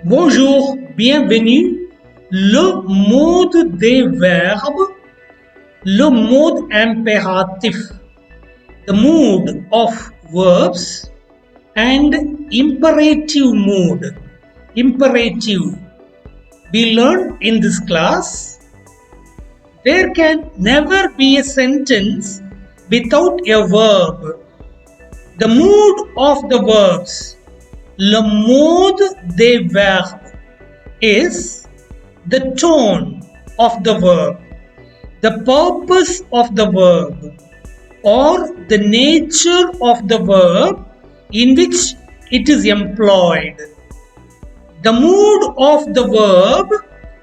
Bonjour, bienvenue. Le mode des verbes, le mode impératif, the mood of verbs, and imperative mode. Imperative. We learn in this class. There can never be a sentence without a verb. The mood of the verbs, le mode des verbes, is the tone of the verb, the purpose of the verb, or the nature of the verb in which it is employed. The mood of the verb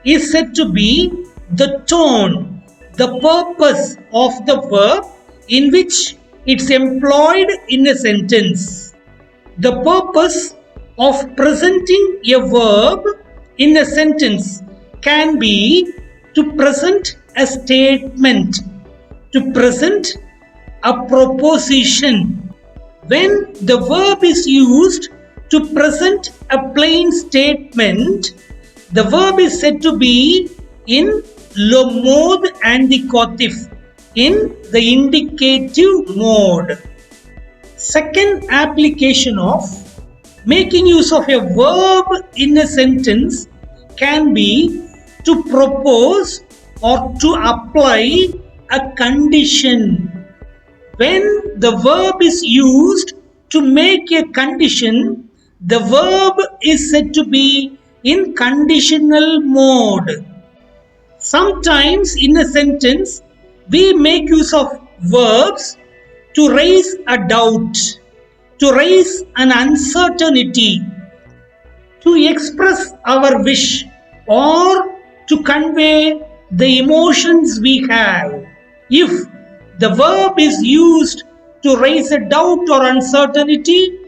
is said to be the tone, the purpose of the verb in which it's employed in a sentence. The purpose of presenting a verb in a sentence can be to present a statement, to present a proposition. When the verb is used to present a plain statement, the verb is said to be in le mode indicatif, in the indicative mode. Second application of making use of a verb in a sentence can be to propose or to apply a condition. When the verb is used to make a condition, the verb is said to be in conditional mode. Sometimes in a sentence, we make use of verbs to raise a doubt, to raise an uncertainty, to express our wish, or to convey the emotions we have. If the verb is used to raise a doubt or uncertainty,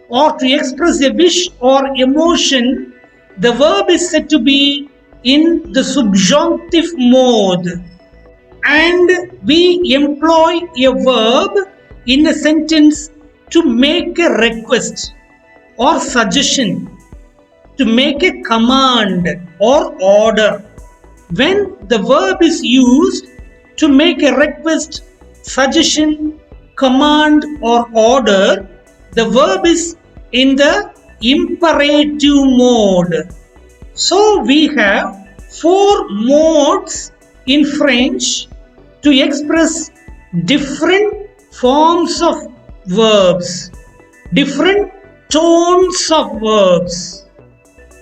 or to express a wish or emotion, the verb is said to be in the subjunctive mode. And we employ a verb in a sentence to make a request or suggestion, to make a command or order. When the verb is used to make a request, suggestion, command or order, the verb is in the imperative mode. So we have 4 modes in French to express different forms of verbs, different tones of verbs.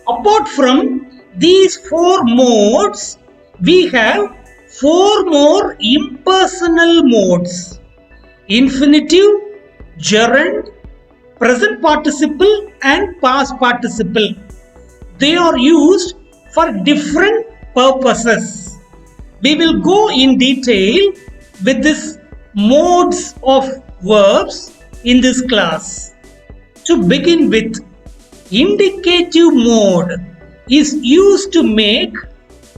Apart from these 4 modes, we have 4 more impersonal modes: infinitive, gerund, present participle and past participle. They are used for different purposes. We will go in detail with these modes of verbs in this class. To begin with, indicative mode is used to make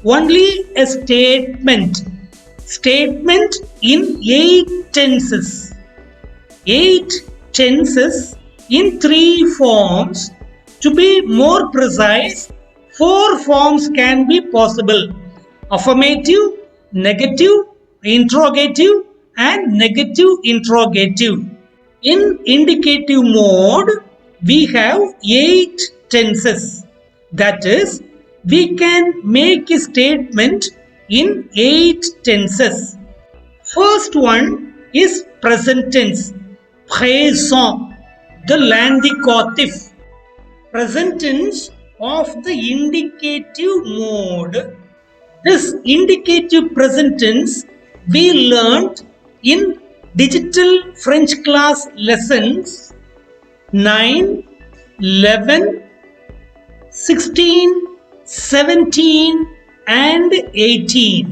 only a statement. Statement in 8 tenses. 8 tenses in 3 forms. To be more precise, 4 forms can be possible: affirmative, negative, interrogative, and negative interrogative. In indicative mode, we have 8 tenses. That is, we can make a statement in 8 tenses. First one is present tense, présent, the l'indicatif. Present tense of the indicative mode. This indicative present tense we learned in digital French class lessons 9, 11, 16, 17 and 18.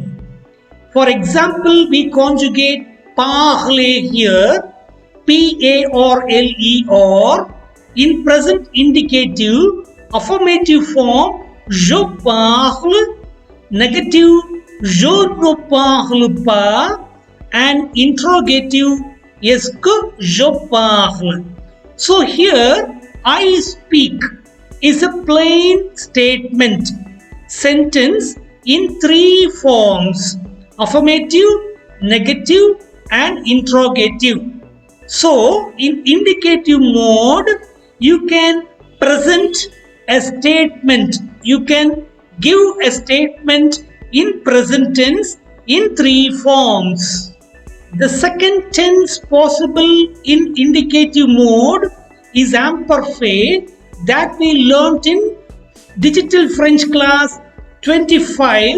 For example, we conjugate parler here, P-A-R-L-E-R, in present indicative, affirmative form, je parle, negative, je ne parle pas, and interrogative, est-ce que je parle? So here, I speak. is a plain statement sentence in three forms: affirmative, negative, and interrogative. So, in indicative mode, you can present a statement. You can give a statement in present tense in three forms. The second tense possible in indicative mode is imperfect that we learnt in Digital French class 25.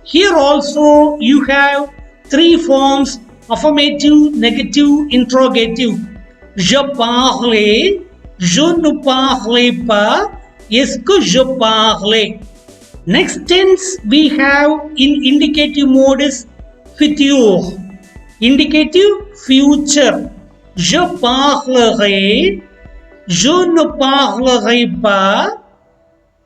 Here also you have three forms: affirmative, negative, interrogative. Je parlais, je ne parlais pas, est-ce que je parlais? Next tense we have in indicative mode is futur. Indicative future. Je parlerai, je ne parlerai pas,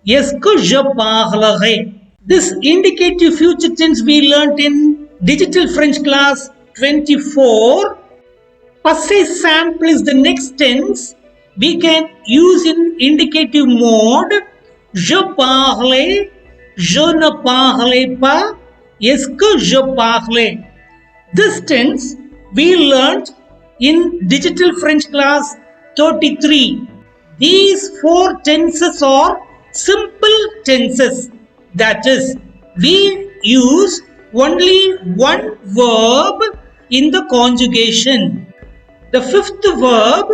est-ce que je parlerai? This indicative future tense we learnt in Digital French class 24. Passé simple is the next tense. We can use in indicative mode. Je parlais, je ne parlais pas, est-ce que je parlais? This tense we learnt in Digital French class 33. These four tenses are simple tenses. That is, we use only one verb in the conjugation. The fifth verb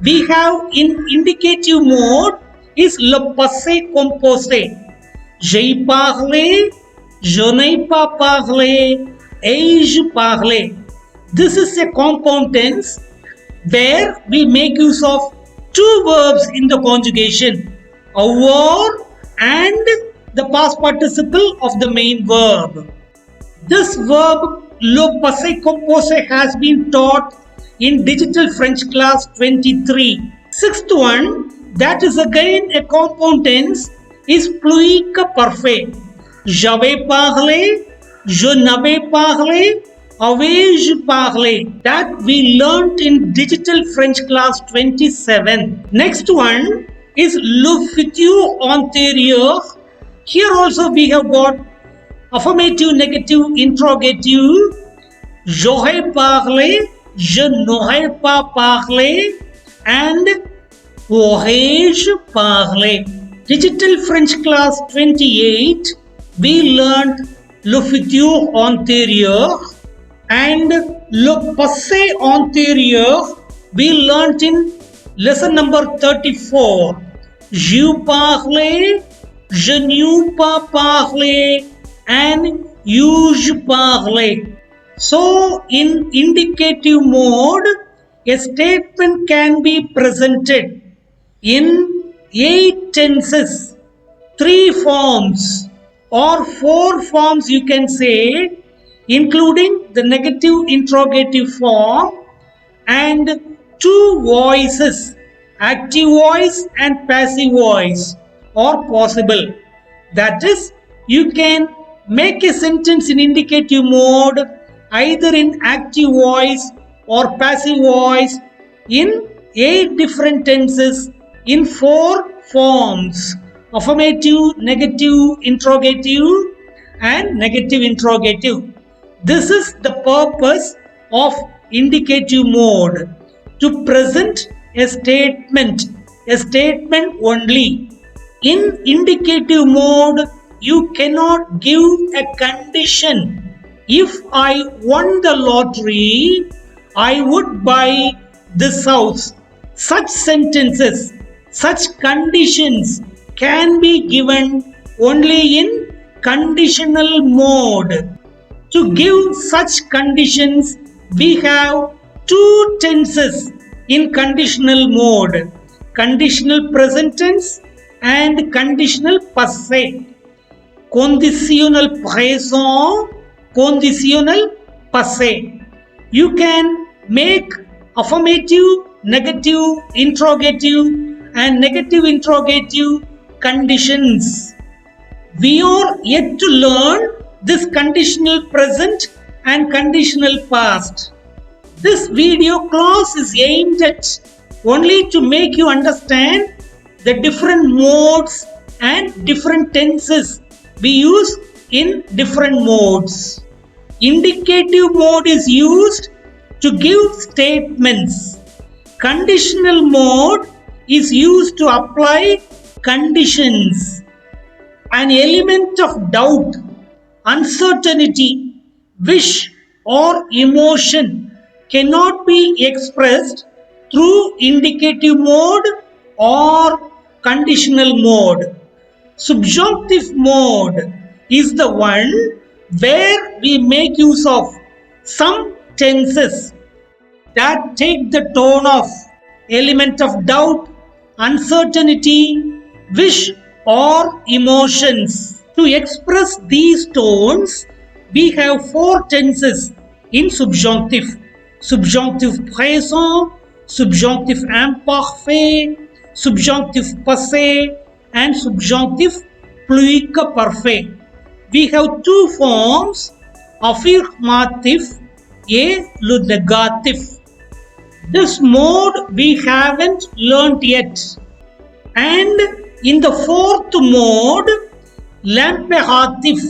we have in indicative mode is le passé composé. J'ai parlé, je n'ai pas parlé, ai-je parlé. This is a compound tense where we make use of two verbs in the conjugation: avoir and the past participle of the main verb. This verb le passé composé has been taught in Digital French class 23. Sixth one, that is again a compound tense, is fluique parfait. J'avais parlé, je n'avais parlé, avais-je parlé? That we learnt in Digital French class 27. Next one is le futur antérieur. Here also we have got affirmative, negative, interrogative. J'aurais parlé, je n'aurais pas parlé, and aurais-je parlé? Digital French class 28, we learned le futur antérieur, and le passé antérieur we learnt in lesson number 34. J'eus parlé, je n'eus pas parlé, and eusse parlé. So, in indicative mode, a statement can be presented in 8 tenses, 3 forms or 4 forms you can say, including the negative interrogative form and 2 voices, active voice and passive voice are possible. That is, you can make a sentence in indicative mode either in active voice or passive voice in 8 different tenses in 4 forms: affirmative, negative, interrogative, and negative interrogative. This is the purpose of indicative mode, to present a statement only. In indicative mode, you cannot give a condition. If I won the lottery, I would buy this house. Such sentences, such conditions can be given only in conditional mode. To give such conditions, we have 2 tenses in conditional mode: conditional present tense and conditional passé. Conditionnel présent, conditionnel passé. You can make affirmative, negative, interrogative, and negative interrogative conditions. We are yet to learn this conditional present and conditional past. This video class is aimed at only to make you understand the different modes and different tenses we use in different modes. Indicative mode is used to give statements. Conditional mode is used to apply conditions. An element of doubt, uncertainty, wish, or emotion cannot be expressed through indicative mode or conditional mode. Subjunctive mode is the one where we make use of some tenses that take the tone of element of doubt, uncertainty, wish, or emotions. To express these tones, we have four tenses in subjunctive. Subjunctive présent, subjunctive imparfait, subjunctive passé, and subjunctive plus que parfait. We have two forms, affirmative et le négatif. This mode we haven't learnt yet. And in the fourth mode, l'impératif,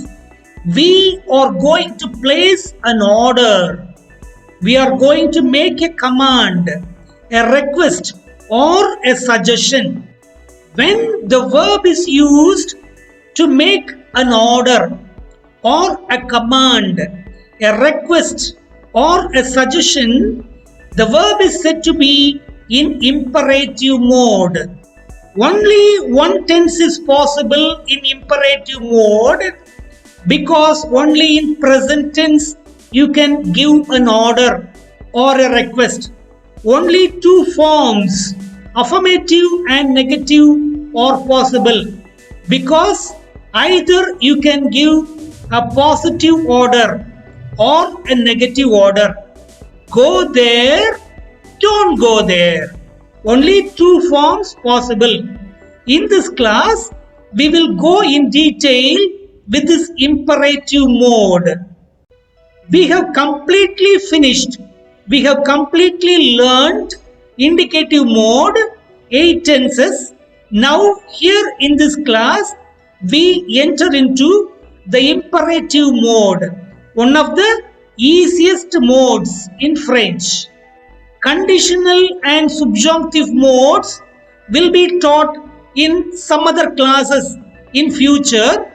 we are going to place an order. We are going to make a command, a request, or a suggestion. When the verb is used to make an order or a command, a request, or a suggestion, the verb is said to be in imperative mode. Only one tense is possible in imperative mode because only in present tense you can give an order or a request. Only two forms, affirmative and negative, are possible because either you can give a positive order or a negative order. Go there, don't go there. Only two forms possible. In this class, we will go in detail with this imperative mode. We have completely finished. We have completely learned indicative mode, 8 tenses. Now here in this class, we enter into the imperative mode, one of the easiest modes in French. Conditional and subjunctive modes will be taught in some other classes in future.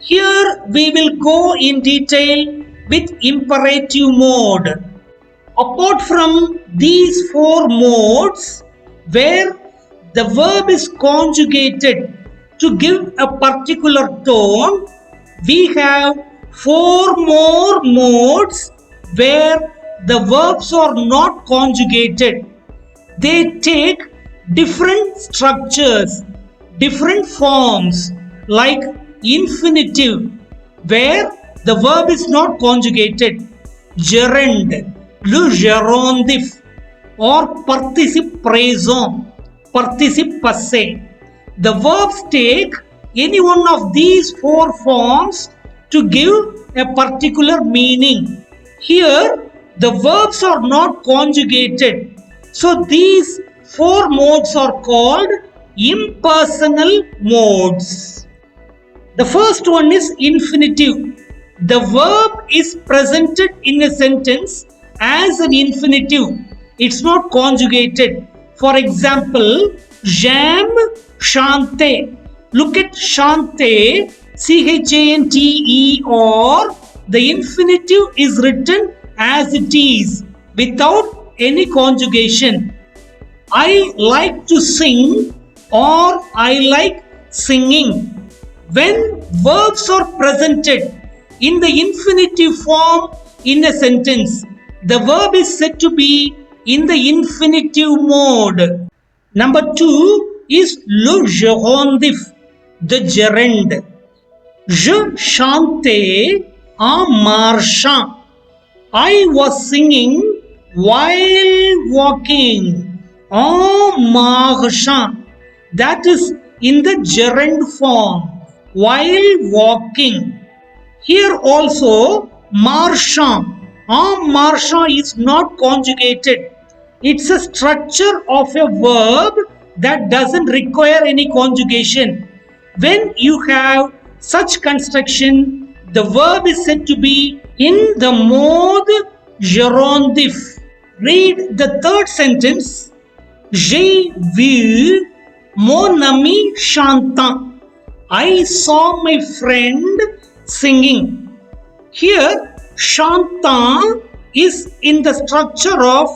Here we will go in detail with imperative mode. Apart from these four modes where the verb is conjugated to give a particular tone, we have four more modes where the verbs are not conjugated. They take different structures, different forms, like infinitive, where the verb is not conjugated, gerund, le gérondif, or participe présent, participe passé. The verbs take any one of these four forms to give a particular meaning. Here, the verbs are not conjugated. So these four modes are called impersonal modes. The first one is infinitive. The verb is presented in a sentence as an infinitive. It's not conjugated. For example, j'aime chanter. Look at chanter, C-H-A-N-T-E-R. The infinitive is written as it is without any conjugation. I like to sing or I like singing. When verbs are presented in the infinitive form in a sentence, the verb is said to be in the infinitive mode. Number 2 is le gérondif, the gerund. Je chantais en marchant. I was singing while walking. En marchant. That is in the gerund form. While walking. Here also, marchant. En marchant is not conjugated. It's a structure of a verb that doesn't require any conjugation. When you have such construction, the verb is said to be in the mode gerondif. Read the third sentence. J'ai vu mon ami chantant. I saw my friend singing. Here, chantant is in the structure of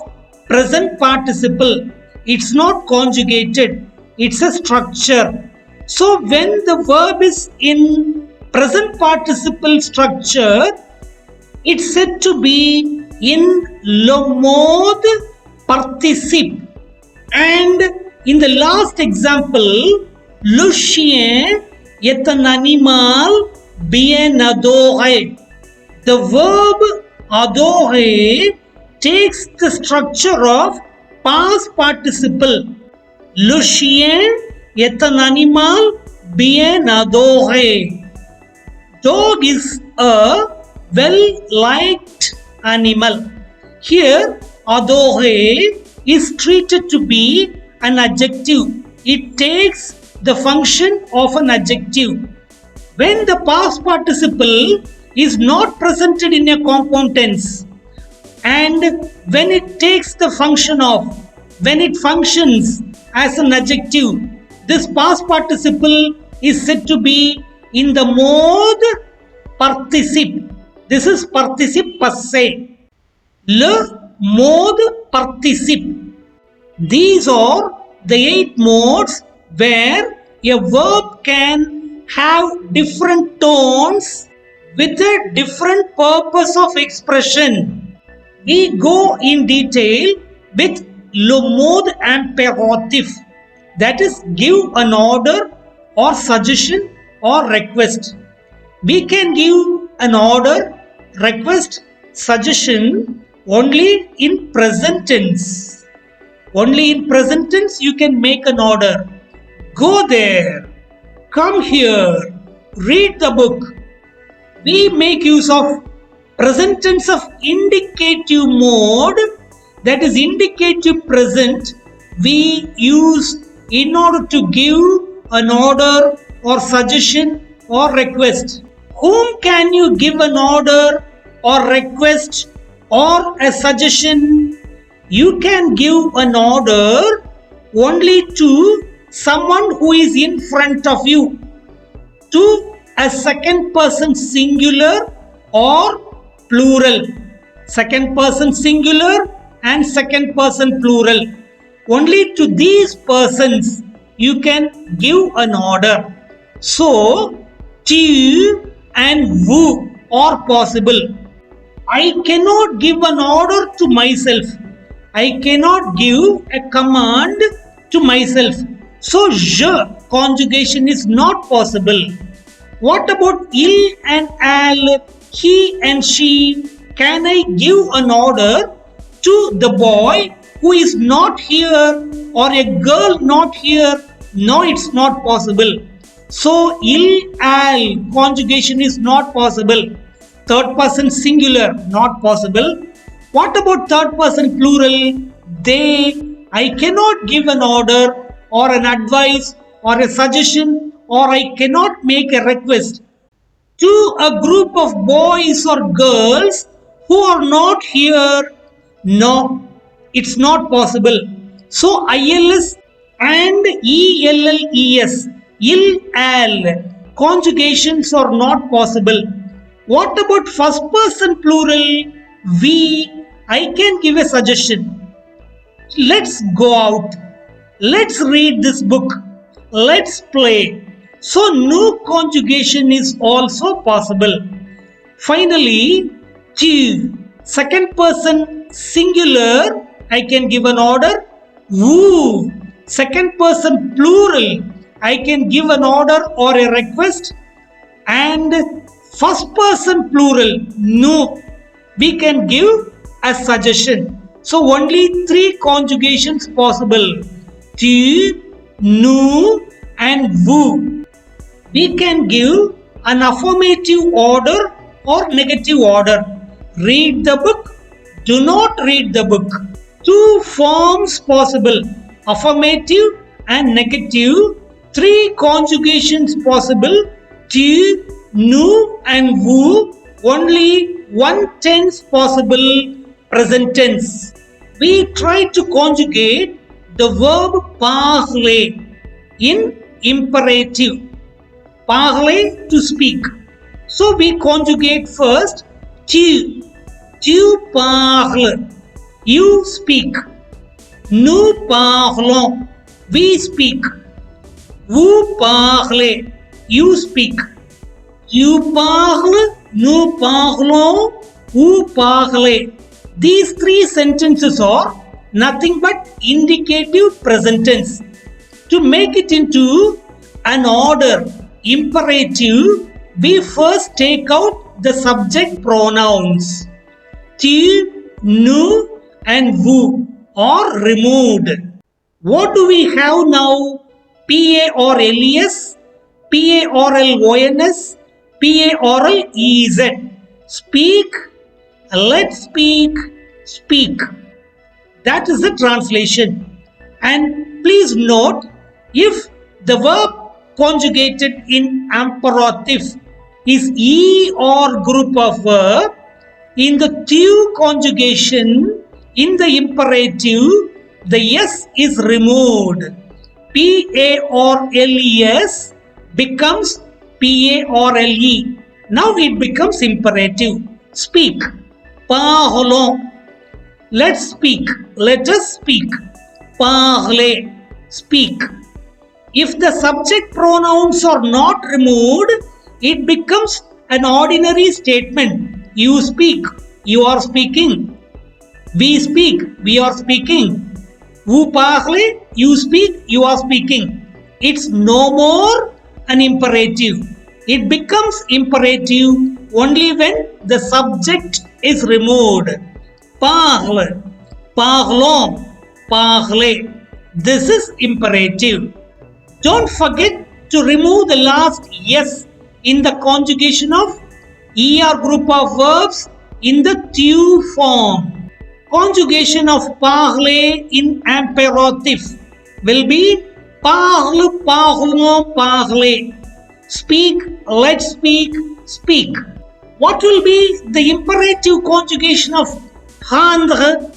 present participle. It's not conjugated. It's a structure. So when the verb is in present participle structure, it's said to be in le mode participe. And in the last example, le chien est un animal bien adoré. The verb adorer takes the structure of past participle. Le chien est un animal bien adoré. Dog is a well-liked animal. Here, adoré is treated to be an adjective. It takes the function of an adjective. When the past participle is not presented in a compound tense, and when it takes the function of, when it functions as an adjective, this past participle is said to be in the mode participe. This is participe passé. Le mode participe. These are the 8 modes where a verb can have different tones with a different purpose of expression. We go in detail with le mode impératif, that is, give an order or suggestion or request. We can give an order, request, suggestion only in present tense. Only in present tense you can make an order. Go there, come here, read the book. We make use of present tense of indicative mode, that is indicative present, we use in order to give an order or suggestion or request. Whom can you give an order or request or a suggestion? You can give an order only to someone who is in front of you, to a second person singular or plural. Second person singular and second person plural. Only to these persons you can give an order. So, tu and vous are possible. I cannot give an order to myself. I cannot give a command to myself. So, je conjugation is not possible. What about il and elle, he and she? Can I give an order to the boy who is not here or a girl not here? No, it's not possible. So, il, elle conjugation is not possible. Third person singular, not possible. What about third person plural? They. I cannot give an order or an advice or a suggestion, or I cannot make a request to a group of boys or girls who are not here. No, it's not possible. So, ILS and ELLES, il, al, conjugations are not possible. What about first person plural? We. I can give a suggestion. Let's go out. Let's read this book. Let's play. So, no conjugation is also possible. Finally, tu, second person singular, I can give an order. Vous, second person plural, I can give an order or a request. And first person plural, nous, we can give a suggestion. So only 3 conjugations possible. Tu, nous and vous. We can give an affirmative order or negative order. Read the book, do not read the book. 2 forms possible, affirmative and negative, 3 conjugations possible, tu, nu and vu, only 1 tense possible, present tense. We try to conjugate the verb parler in imperative. Parler, to speak. So we conjugate first tu. Tu parles, you speak. Nous parlons, we speak. Vous parlez, you speak. Tu parles, nous parlons, vous parlez. These 3 sentences are nothing but indicative present tense. To make it into an order, imperative, we first take out the subject pronouns. Tu, nous and vous are removed. What do we have now? PARLES, PARLONS, PARLEZ. Speak, let's speak, speak. That is the translation. And please note, if the verb conjugated in imperative is E or group of verb, in the tu conjugation, in the imperative, the S is removed. PARLES becomes PARLE. Now it becomes imperative. Speak. Parlons. Let's speak. Let us speak. Parler. Speak. If the subject pronouns are not removed, it becomes an ordinary statement. You speak. You are speaking. We speak. We are speaking. Vous parlez. You speak. You are speaking. It's no more an imperative. It becomes imperative only when the subject is removed. Parle, parlons, parler. This is imperative. Don't forget to remove the last S in the conjugation of ER group of verbs in the tu form. Conjugation of parler in imperative will be parle, parlons, parler. Speak, let's speak, speak. What will be the imperative conjugation of prendre,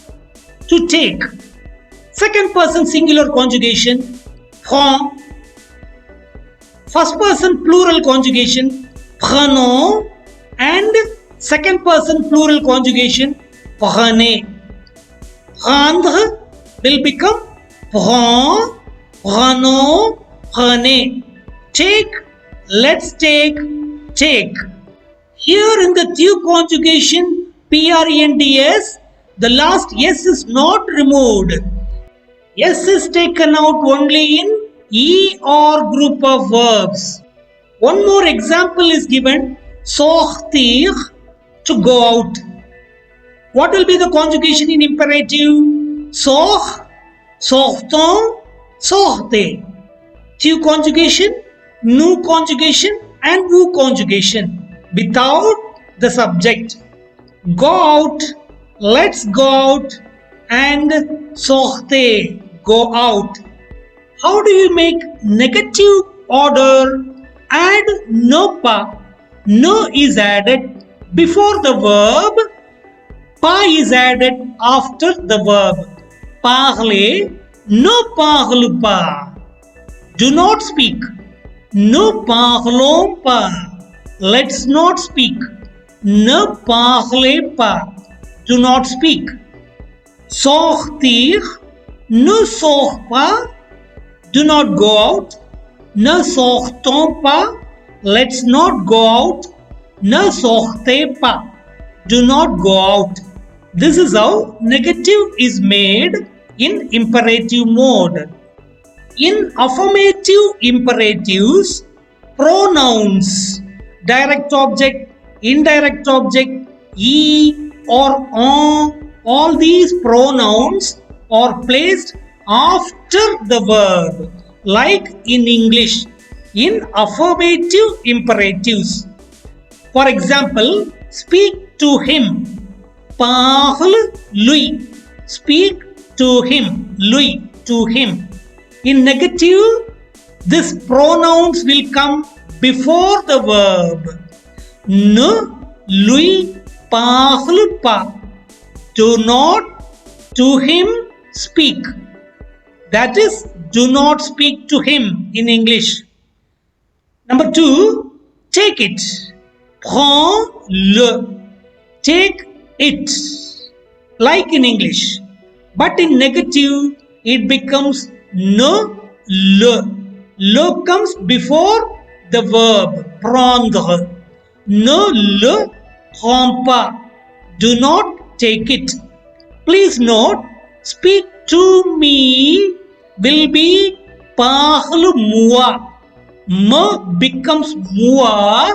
to take? Second person singular conjugation, prend. First person plural conjugation, prenons. And second person plural conjugation, prenez. Prendre will become prend, prenons, prenez. Take, let's take, take. Here in the tu conjugation, PRENDS, the last S is not removed. S is taken out only in E or group of verbs. One more example is given, sortir, to go out. What will be the conjugation in imperative? Sort, sortons, sortez. Tu conjugation, nous conjugation and vous conjugation without the subject. Go out, let's go out and sortez, go out. How do you make negative order? Add no pas. No is added before the verb. Pas is added after the verb. Parler, ne parle pas. Do not speak. Ne parlons pas. Let's not speak. Ne parlez pas. Do not speak. Sortir, ne sors pas. Do not go out. Ne sortons pas. Let's not go out. Ne sortez pas. Do not go out. This is how negative is made in imperative mode. In affirmative imperatives, pronouns, direct object, indirect object, e or on, all these pronouns are placed after the verb, like in English, in affirmative imperatives. For example, speak to him. Parle lui. Speak to him. Lui, to him. In negative, these pronouns will come before the verb. Ne, lui, parle pas. Do not, to him, speak. That is, do not speak to him in English. Number 2, take it. Prends-le. Take it. Like in English. But in negative, it becomes ne, le. Le comes before the verb prendre. Ne le prends pas. Do not take it. Please note, speak to me will be parle-moi. Me becomes moi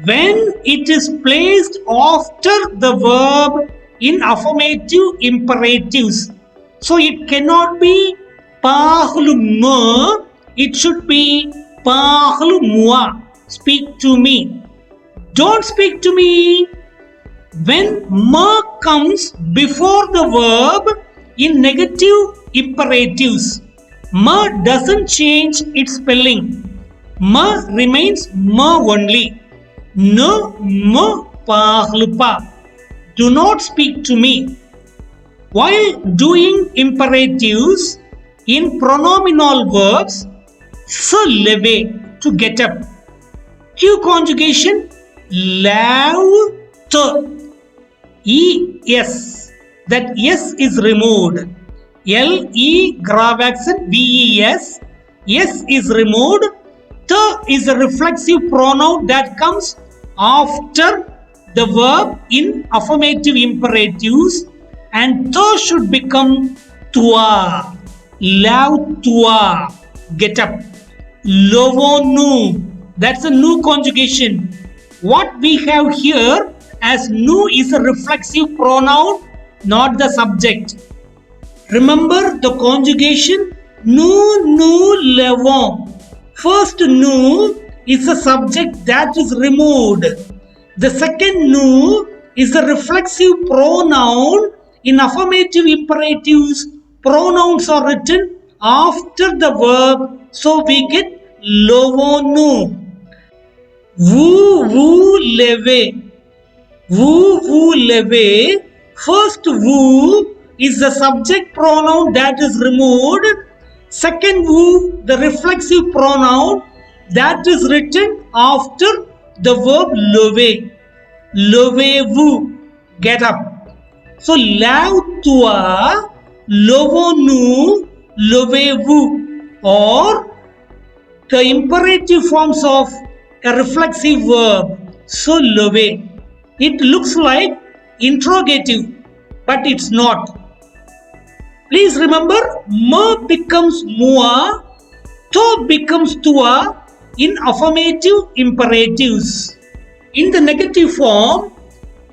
when it is placed after the verb in affirmative imperatives. So it cannot be parle-me, it should be parle-moi. Speak to me. Don't speak to me. When me comes before the verb in negative imperatives, me doesn't change its spelling. Me remains me only. Ne me parle pas. Do not speak to me. While doing imperatives in pronominal verbs, se lever, to get up. Q conjugation, lave te. Es, that S is removed. Le grave accent ves, S is removed. Te is a reflexive pronoun that comes after the verb in affirmative imperatives, and te should become toi. Lave-toi, get up. Levons-nous, that's a nous conjugation. What we have here as nous is a reflexive pronoun, not the subject. Remember the conjugation nous levons. First nous is a subject that is removed. The second nous is a reflexive pronoun. In affirmative imperatives, pronouns are written after the verb, so we get levons-nous. Vous levez. Vous levez. First vous is the subject pronoun that is removed. Second vous, the reflexive pronoun that is written after the verb lever. Levez-vous, get up. So lave-toi, levons-nous, levez-vous, or the imperative forms of a reflexive verb, se lever. It looks like interrogative, but it's not. Please remember, me becomes moi, to becomes toi in affirmative imperatives. In the negative form,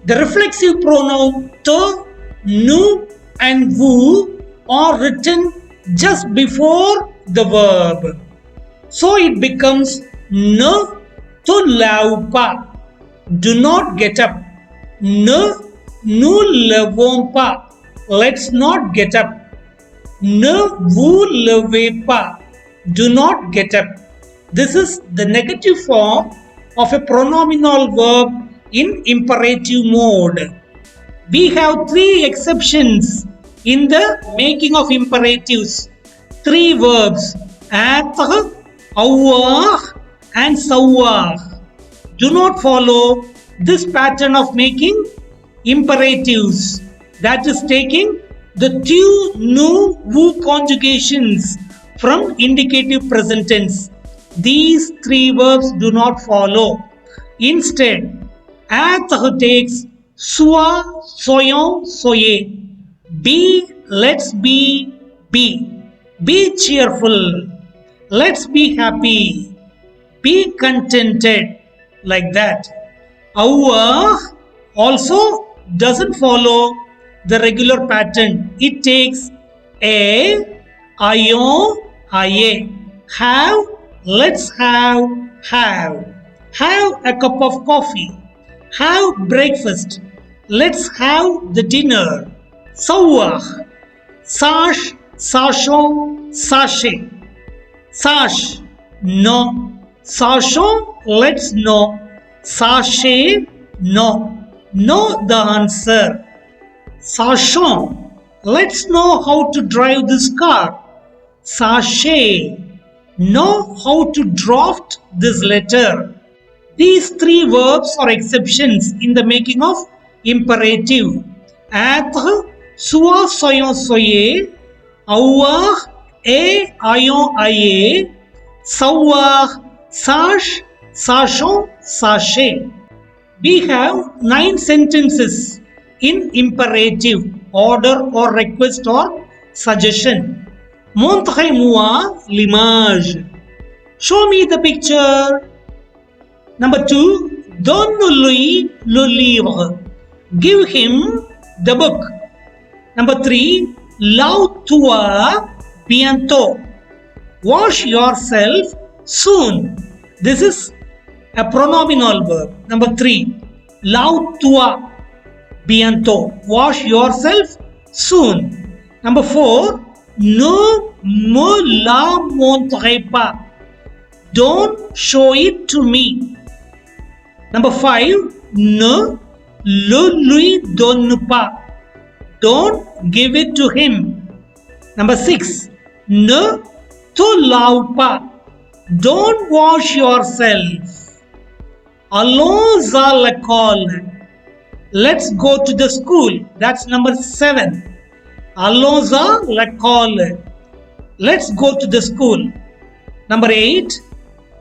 the reflexive pronoun te, nous, and vous are written just before the verb. So it becomes ne te lave pas. Do not get up. Ne nous levons pas. Let's not get up. Ne vous levez pas. Do not get up. This is the negative form of a pronominal verb in imperative mode. We have 3 exceptions in the making of imperatives. 3 verbs, être, avoir, and savoir. Do not follow this pattern of making imperatives, that is taking the tu, nous, vous conjugations from indicative present tense. These 3 verbs do not follow. Instead, être takes sois, soyons, soyez. Be, let's be, be. Be cheerful. Let's be happy. Be contented. Like that. Avoir also doesn't follow the regular pattern. It takes a, ayons, aye. Have, let's have. Have a cup of coffee. Have breakfast. Let's have the dinner. Savoir, sache, sachons, sachez. Sash, no. Sachon, let's know. Sachet, no. No, the answer. Sachon, let's know how to drive this car. Sachet, know how to draft this letter. These three verbs are exceptions in the making of imperative. Être, soit, soyons, soyez. Avoir, est, ayons, ayez. Savoir, sache, sachons, sachez. We have 9 sentences in imperative, order or request or suggestion. Montrez-moi l'image. Show me the picture. Number 2, donne-lui le livre. Give him the book. Number 3, lave-toi bientôt. Wash yourself soon. This is a pronominal verb. Number 3, lave-toi bientôt. Wash yourself soon. Number 4, ne me la montrez pas. Don't show it to me. Number 5, ne le lui donne pas. Don't give it to him. Number 6, ne te lave pas. Don't wash yourself. Allons à l'école. Let's go to the school. That's number 7. Allons à l'école. Let's go to the school. Number 8,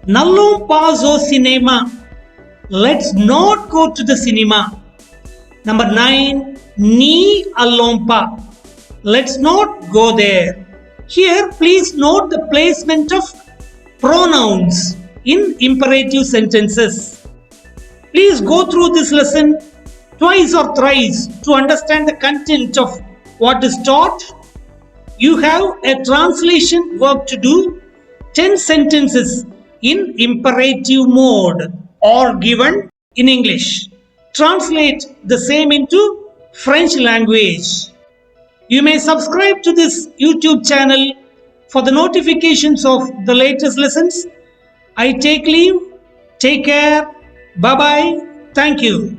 n'allons pas au cinéma. Let's not go to the cinema. Number 9, n'y allons pas. Let's not go there. Here, please note the placement of pronouns in imperative sentences. Please go through this lesson twice or thrice to understand the content of what is taught. You have a translation work to do. 10 sentences in imperative mode or given in English. Translate the same into French language. You may subscribe to this YouTube channel for the notifications of the latest lessons. I take leave. Take care. Bye bye. Thank you.